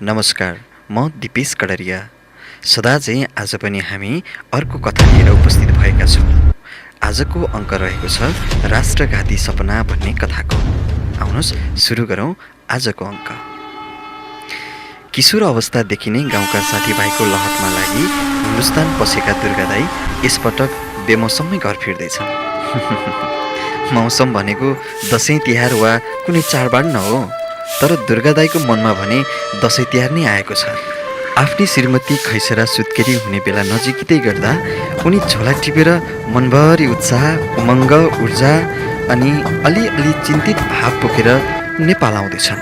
नमस्कार, म दिपेश कडारिया। सदा चाहिँ आज पनि हामी अर्को कथा लिएर उपस्थित भएका छौँ। आजको अङ्क रहेको छ राष्ट्रघाती सपना भन्ने कथाको। आउनुहोस् सुरु गरौँ आजको अङ्क। किशोर अवस्थादेखि नै गाउँका साथीभाइको लहटमा लागि हिन्दुस्तान पसेका दुर्गा दाई यसपटक बेमौसममै घर फिर्दैछन्। मौसम भनेको दसैँ तिहार वा कुनै चाडबाड न हो, तर दुर्गा दाईको मनमा भने दसैँ तिहार नै आएको छ। आफ्नी श्रीमती खैसरा सुत्केरी हुने बेला नजिकै गर्दा उनी झोला टिपेर मनभरि उत्साह, उमङ्ग, ऊर्जा अनि अलिअलि चिन्तित भाव बोकेर नेपाल आउँदैछन्।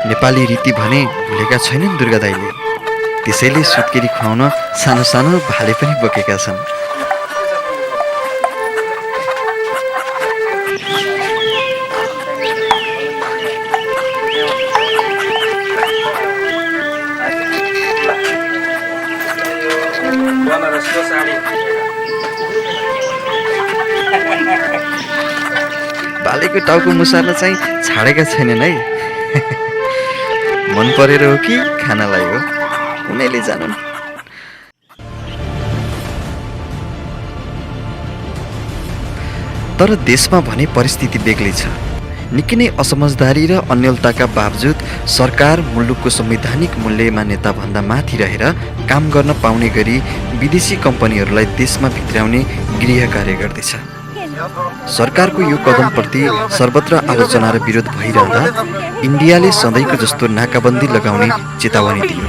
नेपाली रीति भने भुलेका छैनन् दुर्गा दाईले, त्यसैले सुत्केरी खुवाउन सानो सानो भाले पनि बोकेका छन्। भालेको टाउको मुसार्न चाहिँ छाडेका छैनन् है। मन परेर हो कि खानालाई हो, उनीहरूले जानन्। तर देशमा भने परिस्थिति बेग्लै छ। निकै नै असमझदारी र अन्यलताका बावजुद सरकार मुलुकको संवैधानिक मूल्य मान्यता भन्दा माथि रहेर काम गर्न पाउने गरी विदेशी कम्पनीहरूलाई देशमा भित्राउने गृह कार्य गर्दैछ। सरकारको यो कदमप्रति सर्वत्र आलोचना र विरोध भइरहँदा इन्डियाले सधैँको जस्तो नाकाबन्दी लगाउने चेतावनी दियो।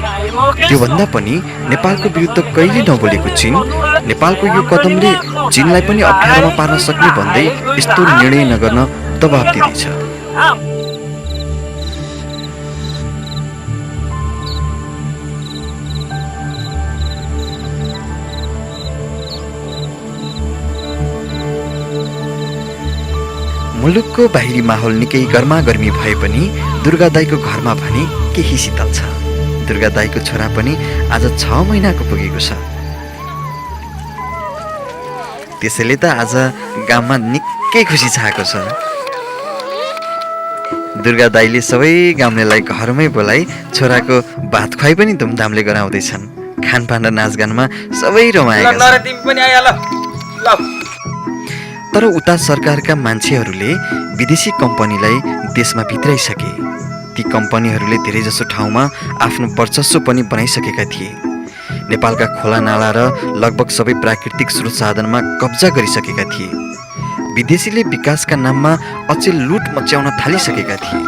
त्योभन्दा पनि नेपालको विरुद्ध कहिले नबोलेको चीन नेपालको यो कदमले चीनलाई पनि अप्ठ्यारोमा पार्न सक्ने भन्दै यस्तो निर्णय नगर्न दबाब दिँदैछ। मुलुकको बाहिरी माहौल निकै गर्मागर्मी भए पनि दुर्गा दाईको घरमा भने केही शीतल छ। दुर्गा दाईको छोरा पनि आज 6 महिनाको पुगेको छ। त्यसैले त आज गाउँमा निकै खुसी छाएको छ। दुर्गा दाईले सबै गाउँलेलाई घरमै बोलाई छोराको भात खुवाई पनि धुमधामले गराउँदैछन्। खानपान र नाचगानमा सबै रमाएका छन्। तर उता सरकारका मान्छेहरूले विदेशी कम्पनीलाई देशमा भित्राइसके। ती कम्पनीहरूले धेरैजसो ठाउँमा आफ्नो वर्चस्व पनि बनाइसकेका थिए। नेपालका खोला नाला र लगभग सबै प्राकृतिक स्रोत साधनमा कब्जा गरिसकेका थिए। विदेशीले विकासका नाममा अचेल लुट मच्याउन थालिसकेका थिए।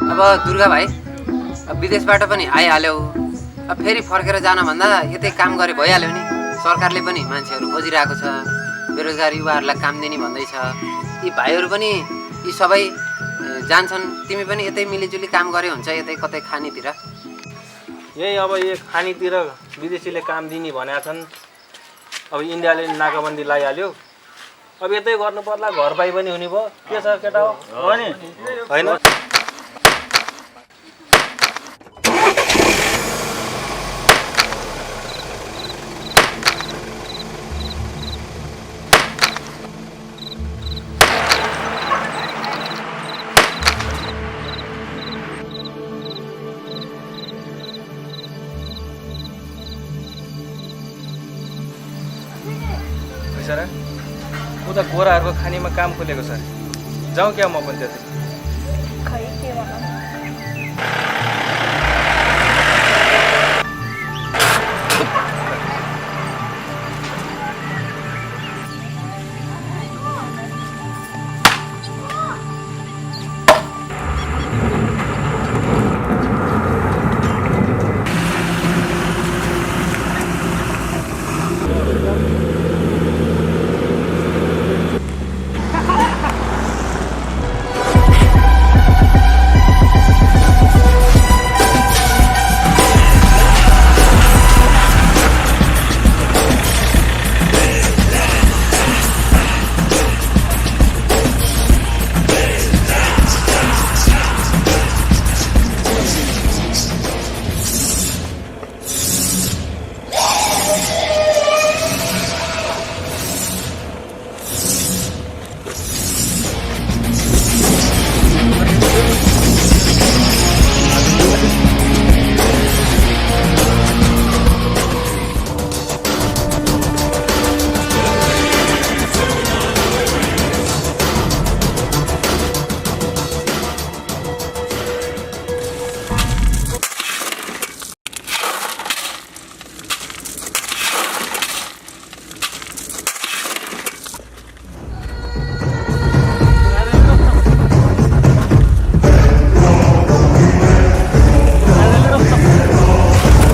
अब दुर्गा भाइ विदेशबाट पनि आइहाल्यौ, अब फेरि फर्केर जान भन्दा यतै काम गरे भइहाल्यो नि। सरकारले पनि मान्छेहरू खोजिरहेको छ, बेरोजगार युवाहरूलाई काम दिने भन्दैछ। यी भाइहरू पनि यी सबै जान्छन्, तिमी पनि यतै मिलिजुली काम गरे हुन्छ, यतै कतै खानीतिर। यही अब यो खानीतिर विदेशीले काम दिने भनेका छन्। अब इन्डियाले नाकाबन्दी लगाइहाल्यो, अब यतै गर्नु पर्ला, घर पाइ पनि हुने भयो। के छ केटा हो नि होइन? उता गोराहरूको खानीमा काम खोलेको छ, जाउँ क्या म पनि त्यतै। खै के भनौँ।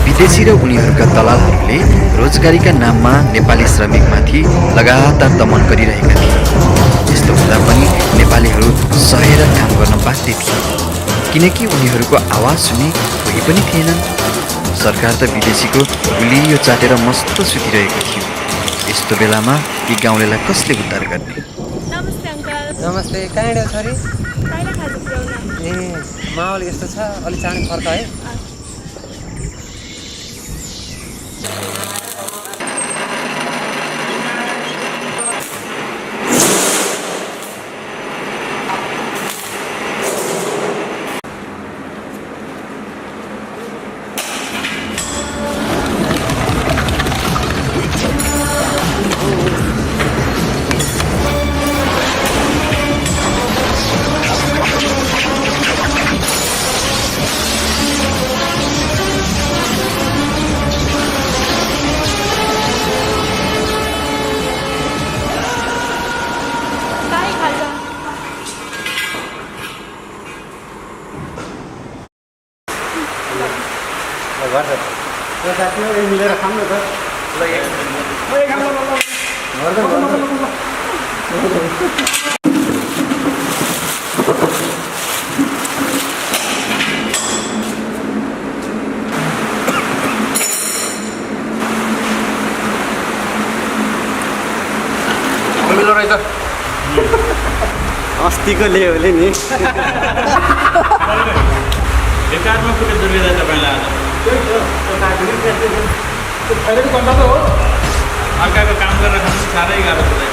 विदेशी र उनीहरूका दलालहरूले रोजगारीका नाममा नेपाली श्रमिकमाथि लगातार दमन गरिरहेका थिए। यस्तो हुँदा पनि नेपालीहरू सहेर काम गर्न बाध्य थिए, किनकि उनीहरूको आवाज सुन्ने कोही पनि थिएनन्। सरकार त विदेशीको गुलियो चाटेर मस्त सुतिरहेको थियो। यस्तो बेलामा यी गाउँलेलाई कसले उद्धार गर्ने? नमस्ते अङ्कल। नमस्ते, कहाँ हिँड्यौ छोरी? कहिले खाजा पुऱ्याउन? ए माहौल यस्तो छ, अलि चाँडै फर्क है। काय खाजा? अस्तिको ल्यायो नि बेकारमा पुग्यो दुर्गा तपाईँलाई अर्काको काम गरेर खानु साह्रै गाह्रो हुँदैन।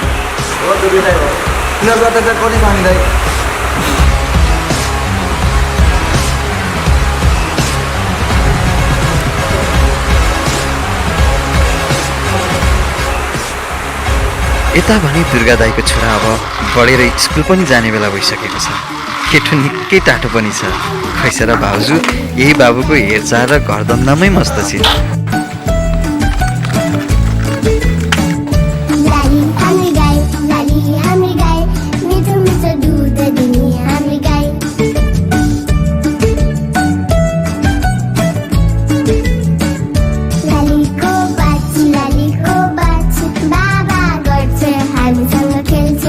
हो दुर्गा हो किन गर्दा चाहिँ कसले मान्दै यता भने दुर्गा दाईको छोरा अब बढेर स्कुल पनि जाने बेला भइसकेको छ। केटो निकै टाटो पनि छ। खैसा र भाउजू यही बाबुको हेरचाह र घरधन्दामै मस्त छिन्। लाली हामी गाई मिठो मिठो दुध दिने हामी गाई लालीको बाछी बाबा गर्छ हामीसँग खेल्छ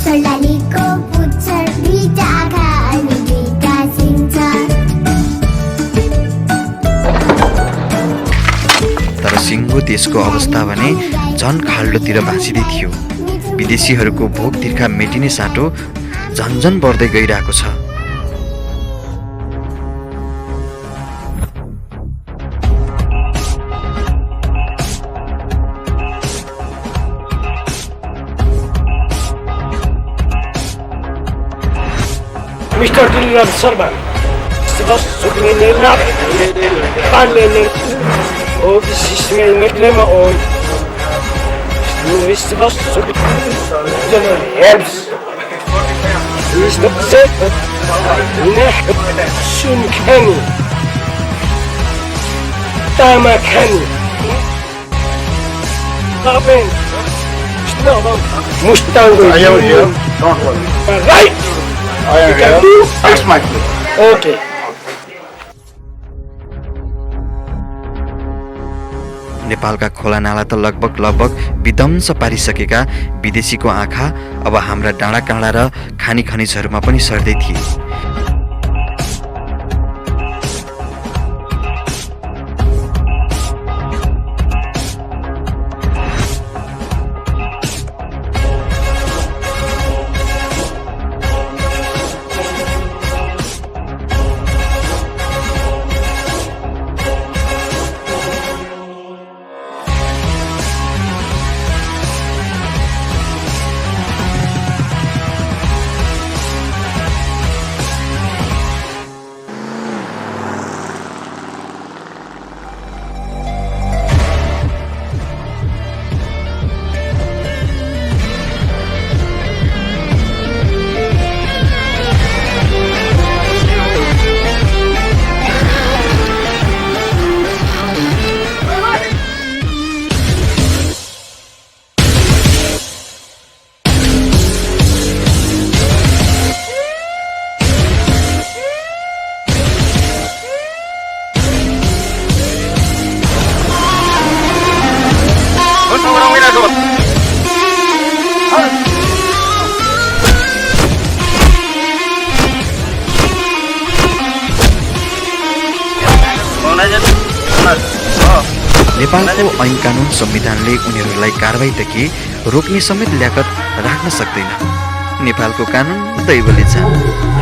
लालीको पुच्छर दुईटा आँखा अनि दुईटा सिङ छ तर सिङ्गो देशको अवस्था भने झन खाल्डोतिर भाँचिँदै थियो। विदेशीहरूको भोक तिर्खा मेटिने साटो झन्झन बढ्दै गइरहेको छ। Mr. Dilraj Sharma, was zoeken in nap, pannen, of de systeem met lemma on. Nu is de was zoeken, dan herbs. Is de zet, nee, sun kenny, tama kenny. Aben, Mustango. I am here, don't worry. Right. I am here, that's my place. Okay. नेपालका खोला नाला त लगभग विध्वंस पारिसकेका विदेशीको आँखा अब हाम्रा डाँडा काँडा र खानी खनिजहरूमा पनि सर्दै थिए। नेपालको ऐन कानुन संविधानले उनीहरूलाई कारबाही देखि रोक्ने समेत ल्याकत राख्न सक्दैन। नेपालको कानुन दैवले जान।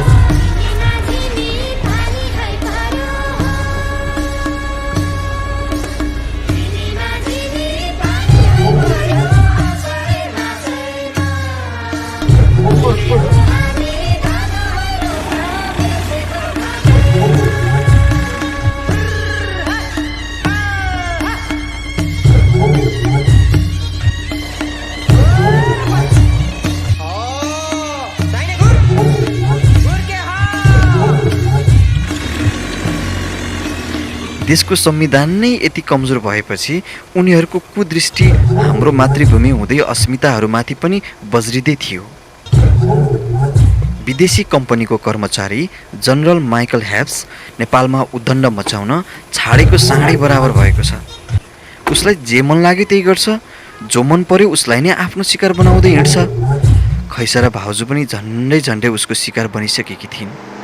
देशको संविधान नै यति कमजोर भएपछि उनीहरूको कुदृष्टि हाम्रो मातृभूमि हुँदै अस्मिताहरूमाथि पनि बज्रिँदै थियो। विदेशी कम्पनीको कर्मचारी जनरल माइकल हेब्स नेपालमा उद्दण्ड मचाउन छाडेको साँडै बराबर भएको छ। उसलाई जे मन लाग्यो त्यही गर्छ, जो मन पर्यो उसलाई नै आफ्नो शिकार बनाउँदै हिँड्छ। खैसारा भाउजू पनि झन्डै उसको शिकार बनिसकेकी थिइन्।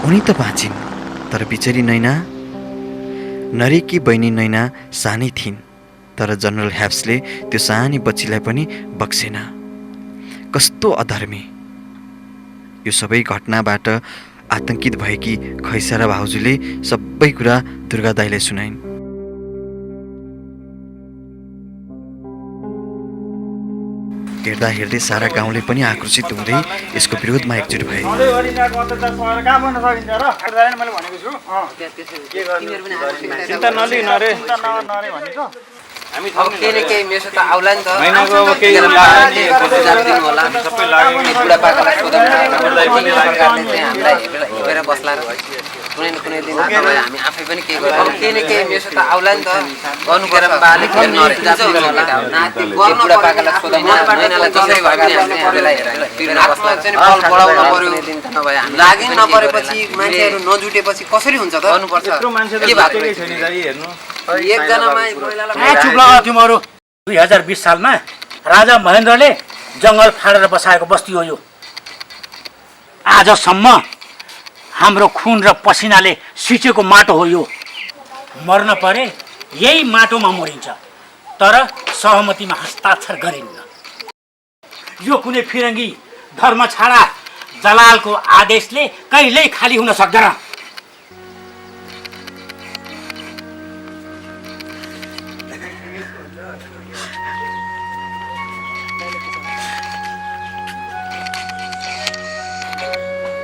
उनी त बाँचिन्, तर बिचरी नैना नरेकी बहिनी नैना सानै थिइन्। तर जनरल ह्याब्सले त्यो सानी बच्चीलाई पनि बक्सेन। कस्तो अधर्मी! यो सबै घटनाबाट आतंकित भएकी खैसारा भाउजूले सबै कुरा दुर्गा दाइलाई सुनाइन्। हेर्दा हेर्दै सारा गाउँले पनि आक्रोशित हुँदै यसको विरोधमा एकजुट भए। चिन्ता नलिनु रे, अब केही न केही मेसो त आउला नि त। महिनाको अब केही होला सबै लाग्यो नि। बुढापाकालाई सोधौँ सरकारले चाहिँ हामीलाई हेरेर बस्ला र कुनै न कुनै दिन तपाईँ हामी आफै पनि केही गर्छौँ। अब केही न केही मेसो त आउला नि त, गर्नुपर्छ। बाले बुढापाकालाई सोधौँ, महिनालाई जसरी भए पनि हामीलाई हेरेर बस्ला चाहिँ फल बढाउनु पर्यो। लागि नपरेपछि मान्छेहरू नजुटेपछि कसरी हुन्छ त? गर्नुपर्छ। के भएको हेर्नु चुप लगा तिमीहरू। 2020 सालमा राजा महेन्द्रले जङ्गल फाँडेर बसाएको बस्ती हो यो। आजसम्म हाम्रो खुन र पसिनाले सिचेको माटो हो यो। मर्न परे यही माटोमा मरिन्छ, तर सहमतिमा हस्ताक्षर गरिन्न। यो कुनै फिरङ्गी धर्म छाडा जलालको आदेशले कहिल्यै खाली हुन सक्दैन।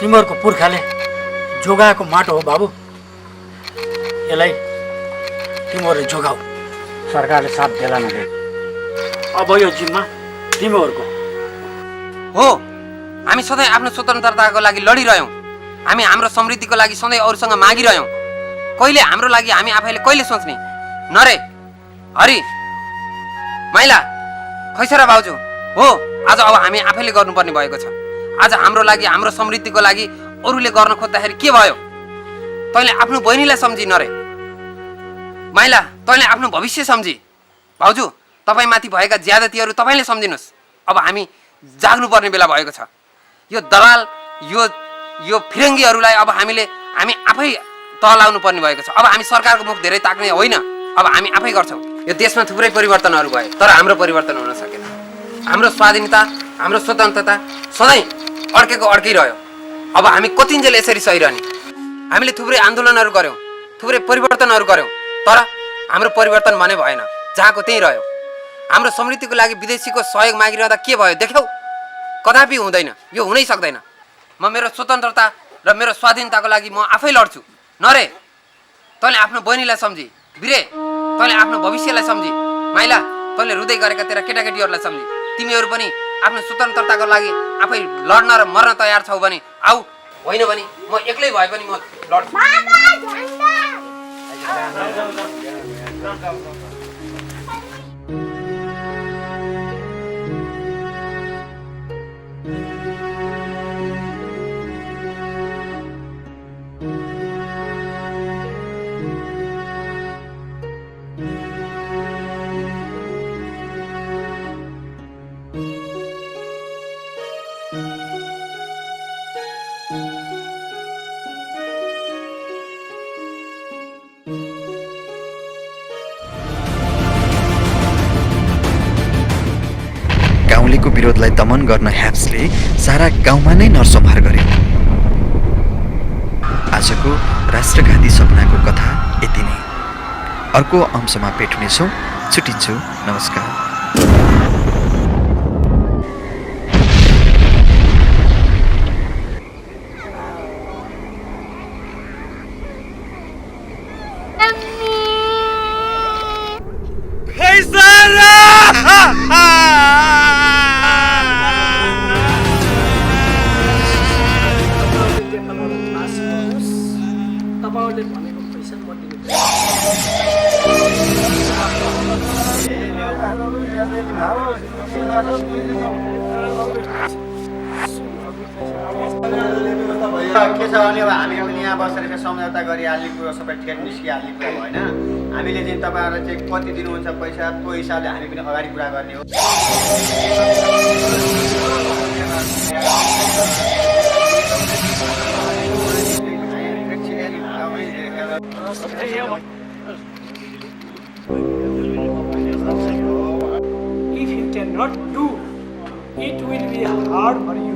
तिमीहरूको पुर्खाले जोगाएको माटो हो बाबु, यसलाई तिमीहरूले जोगाऊ। सरकारले साथ देला नदे। अब यो जिम्मा तिमीहरूको हो। हामी सधैँ आफ्नो स्वतन्त्रताको लागि लडिरह्यौँ। हामी हाम्रो समृद्धिको लागि सधैँ अरूसँग मागिरह्यौँ। कहिले हाम्रो लागि हामी आफैले कहिले सोच्ने? नरे, हरि, माइला, खैसारा भाउजू हो। आज अब हामी आफैले गर्नुपर्ने भएको छ। आज हाम्रो लागि, हाम्रो समृद्धिको लागि अरूले गर्न खोज्दाखेरि के भयो? तैँले आफ्नो बहिनीलाई सम्झी नरे। माइला, तैँले आफ्नो भविष्य सम्झी। भाउजू, तपाईँमाथि भएका ज्यादतीहरू तपाईँले सम्झिनुहोस्। अब हामी जाग्नुपर्ने बेला भएको छ। यो दलाल, यो फिरङ्गीहरूलाई अब हामी आफै तलाउनु पर्ने भएको छ। अब हामी सरकारको मुख धेरै ताक्ने होइन, अब हामी आफै गर्छौँ। यो देशमा थुप्रै परिवर्तनहरू भए, तर हाम्रो परिवर्तन हुन सकेन। हाम्रो स्वाधीनता, हाम्रो स्वतन्त्रता सधैँ अड्किरह्यो। अब हामी कतिन्जेल यसरी सहिरहने? हामीले थुप्रै आन्दोलनहरू गऱ्यौँ, थुप्रै परिवर्तनहरू गऱ्यौँ, तर हाम्रो परिवर्तन भने भएन, जहाँको त्यहीँ रह्यो। हाम्रो समृद्धिको लागि विदेशीको सहयोग मागिरहँदा के भयो देख्यौ? कदापि हुँदैन, यो हुनै सक्दैन। म मेरो स्वतन्त्रता र मेरो स्वाधीनताको लागि म आफै लड्छु। नरे, तैँले आफ्नो बहिनीलाई सम्झी। वीरे, तैँले आफ्नो भविष्यलाई सम्झी। माइला, तैँले रुँदै गरेका तेरा केटाकेटीहरूलाई सम्झी। तिमीहरू पनि आफ्नो स्वतन्त्रताको लागि आफै लड्न र मर्न तयार छौ भने आऊ, होइन भने म एक्लै भए पनि म लड्छु। विरोधलाई दमन गर्न ह्याप्सले सारा गाउँमा नै नरसंहार गर्यो। आजको राष्ट्रघाती सपनाको कथा यति नै। अर्को अंशमा भेट हुनेछौँ। छुटिन्छु। नमस्कार। तपाईँहरूले भनेको पैसा म दिनु। के छ भने अब हामी पनि यहाँ बसेर सम्झौता गरिहाल्ने कुरो सबै ठेट निस्किहाल्ने कुरा भएन। हामीले चाहिँ तपाईँहरूलाई चाहिँ कति दिनुहुन्छ पैसा त्यो हिसाबले हामी पनि अगाडि कुरा गर्ने हो। If you cannot do, it will be hard for you.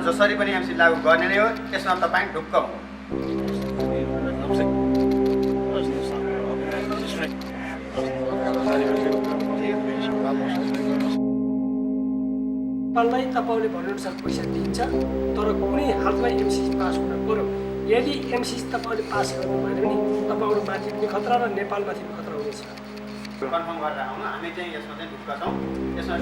जसरी पनि एमसी लागू गर्ने नै हो। त्यसमा तपाईँ ढुक्क हो। तपाईँलाई तपाईँले भनेअनुसार पैसा दिन्छ, तर कुनै हालमा एमसिसी पास हुन पर्यो। यदि एमसिसी तपाईँले पास गर्नु भएन भने तपाईँहरू माथि पनि खतरा र नेपालमाथि पनि खतरा हुनेछ। कन्फर्म गरेर आउनु। हामी चाहिँ यसमा चाहिँ ढुक्क छौँ। यसमा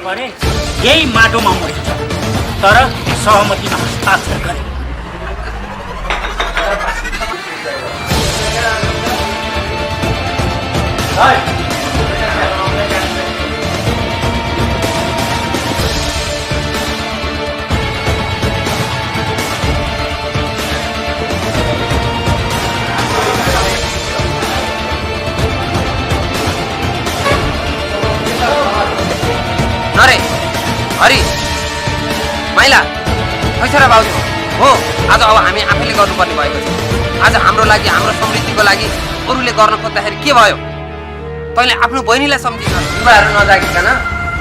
परे यही माटोमा मरिन्छ तर सहमतिमा हस्ताक्षर गरे नरे हरि माइला खैसरा बाउजू हो आज अब हामी आफैले गर्नुपर्ने भएको छ आज हाम्रो लागि हाम्रो समृद्धिको लागि अरूले गर्न खोज्दाखेरि के भयो तैँले आफ्नो बहिनीलाई सम्झिन युवाहरू नजागिकन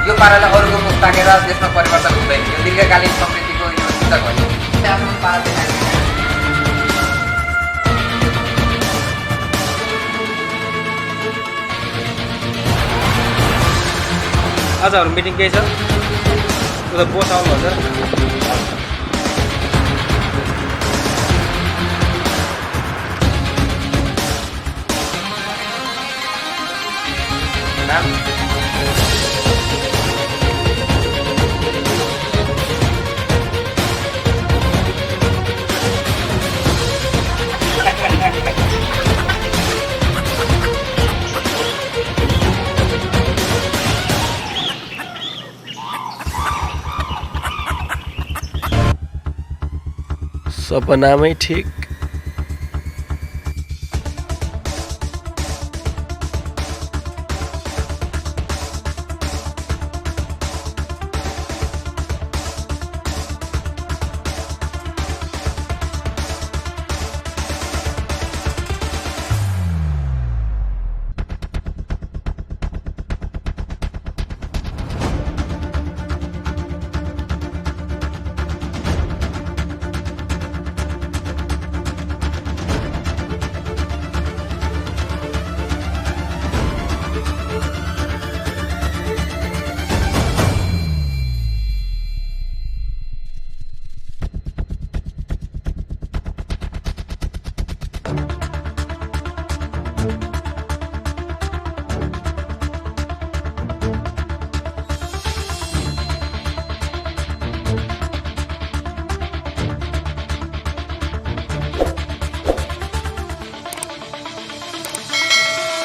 यो पाराले अरूको मुख ताकेर देशमा परिवर्तन हुँदैन यो दीर्घकालीन समृद्धिको यो चिन्ता भयो आफ्नो पारा देखाएर आज हाम्रो मिटिङ केही छ उता बोस आउनुहुन्छ सपनामै ठिक